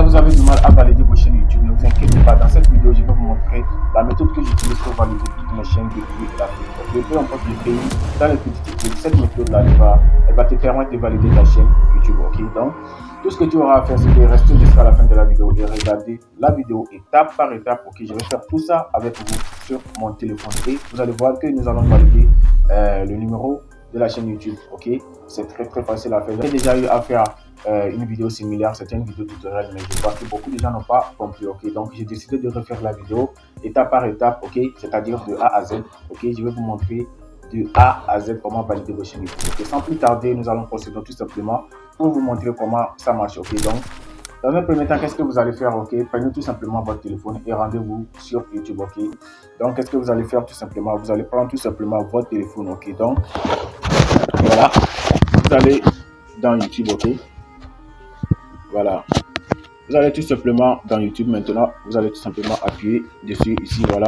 vous avez du mal à valider vos chaînes YouTube, ne vous inquiétez pas. Dans cette vidéo, je vais vous montrer la méthode que j'utilise pour valider toutes mes chaînes depuis l'Afrique. Ok, peu importe le pays, dans les petites équipes, cette méthode-là, elle va te permettre de valider ta chaîne YouTube. Ok, donc tout ce que tu auras à faire, c'est de rester jusqu'à la fin de la vidéo et regarder la vidéo étape par étape. Ok, je vais faire tout ça avec vous sur mon téléphone et vous allez voir que nous allons valider le numéro de la chaîne YouTube. Ok, c'est très facile à faire. J'ai déjà eu à faire une vidéo similaire, c'était une vidéo tutoriel, mais je vois que beaucoup de gens n'ont pas compris. Ok, donc j'ai décidé de refaire la vidéo étape par étape. Ok, c'est-à-dire de A à Z. Ok, je vais vous montrer de A à Z comment valider vos chaînes YouTube. Ok, sans plus tarder, nous allons procéder tout simplement pour vous montrer comment ça marche. Ok, donc dans un premier temps, qu'est-ce que vous allez faire? Ok, prenez tout simplement votre téléphone et rendez-vous sur YouTube. Ok, donc qu'est-ce que vous allez faire? Tout simplement, vous allez prendre tout simplement votre téléphone. Ok, donc voilà, vous allez dans YouTube. Ok, voilà, vous allez tout simplement dans YouTube. Maintenant, vous allez tout simplement appuyer dessus ici. Voilà,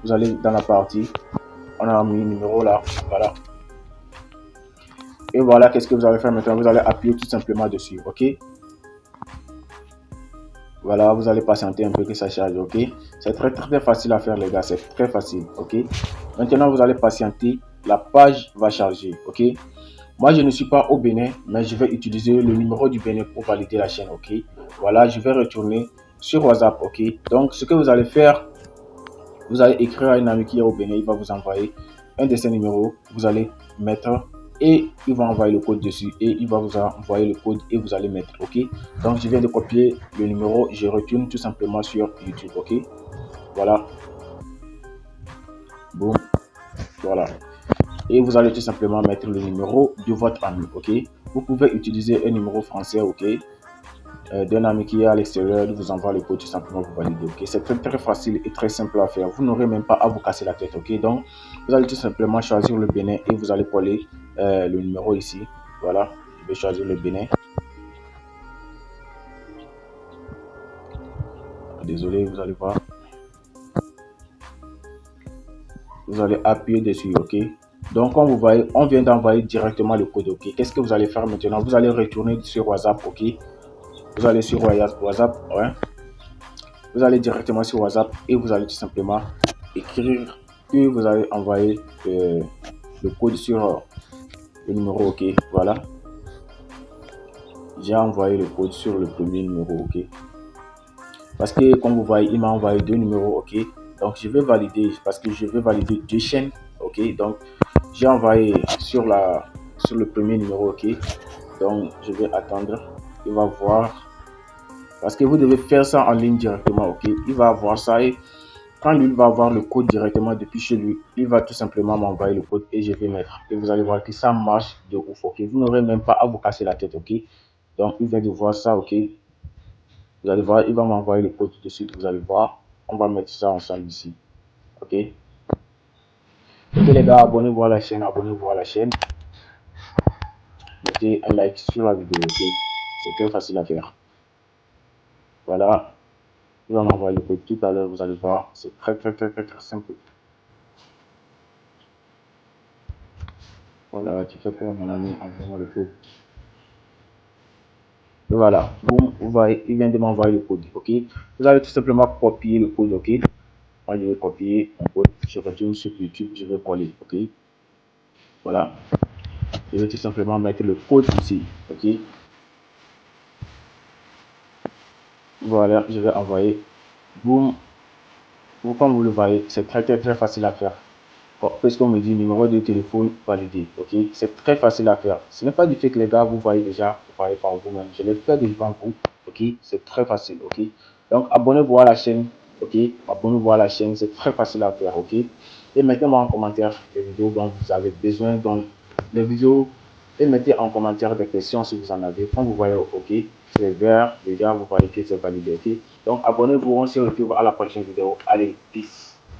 vous allez dans la partie, on a mis numéro là. Voilà, et voilà, qu'est-ce que vous allez faire maintenant? Vous allez appuyer tout simplement dessus. Ok, voilà, vous allez patienter un peu que ça charge. Ok, c'est très facile à faire, les gars, c'est très facile. Ok, maintenant vous allez patienter, la page va charger. Ok, moi je ne suis pas au Bénin, mais je vais utiliser le numéro du Bénin pour valider la chaîne. Ok, voilà, je vais retourner sur WhatsApp. Ok, donc ce que vous allez faire, vous allez écrire à un ami qui est au Bénin, il va vous envoyer un de ces numéros, vous allez mettre et il va envoyer le code dessus et il va vous envoyer le code et vous allez mettre. Ok, donc je viens de copier le numéro, je retourne tout simplement sur YouTube. Ok, voilà, boum, voilà, et vous allez tout simplement mettre le numéro de votre ami. Ok, vous pouvez utiliser un numéro français. Ok, d'un ami qui est à l'extérieur, vous envoie le code, tout simplement vous validez. Ok, c'est très facile et très simple à faire. Vous n'aurez même pas à vous casser la tête. Ok, donc vous allez tout simplement choisir le Bénin et vous allez coller le numéro ici. Voilà, je vais choisir le Bénin. Désolé, vous allez voir. Vous allez appuyer dessus. Ok, donc comme vous voyez, on vient d'envoyer directement le code. Ok, qu'est-ce que vous allez faire maintenant? Vous allez retourner sur WhatsApp. Ok, vous allez sur WhatsApp. Ouais, vous allez directement sur WhatsApp et vous allez tout simplement écrire que vous allez envoyer le code sur le numéro. Ok, voilà, j'ai envoyé le code sur le premier numéro. Ok, parce que comme vous voyez, il m'a envoyé deux numéros. Ok, donc je vais valider parce que je vais valider deux chaînes. Ok, donc j'ai envoyé sur le premier numéro. Ok, donc je vais attendre, il va voir parce que vous devez faire ça en ligne directement. Ok, il va voir ça et quand lui va avoir le code directement depuis chez lui, il va tout simplement m'envoyer le code et je vais mettre. Et vous allez voir que ça marche de ouf. Ok, vous n'aurez même pas à vous casser la tête. Ok, donc il vient de voir ça. Ok, vous allez voir, il va m'envoyer le code tout de suite. Vous allez voir, on va mettre ça ensemble ici. Ok, ok les gars, abonnez-vous à la chaîne, abonnez-vous à la chaîne. Mettez un like sur la vidéo. Ok, c'est très facile à faire. Voilà, il va m'envoyer le code tout à l'heure. Vous allez voir, c'est très simple. Voilà, tu fais quoi mon ami, envoie-moi le code. Voilà, boum, vous voyez, il vient de m'envoyer le code. Ok, vous allez tout simplement copier le code. Ok, moi je vais copier mon code, je retourne sur YouTube, je vais coller. Ok, voilà, je vais tout simplement mettre le code ici. Ok, voilà, je vais envoyer. Boum, comme vous le voyez, c'est très facile à faire. Puisqu'on me dit numéro de téléphone validé. Ok, c'est très facile à faire. Ce n'est pas du fait que les gars, vous voyez déjà, vous voyez par vous-même. Je l'ai fait devant vous. Ok, c'est très facile. Ok, donc abonnez-vous à la chaîne. Ok, abonnez-vous à la chaîne, c'est très facile à faire. Ok, et mettez-moi en commentaire les vidéos dont vous avez besoin, dans les vidéos, et mettez en commentaire des questions si vous en avez. Quand vous voyez ok, c'est vert, déjà vous voyez que c'est validé. Ok, donc abonnez-vous, on se retrouve à la prochaine vidéo. Allez, peace.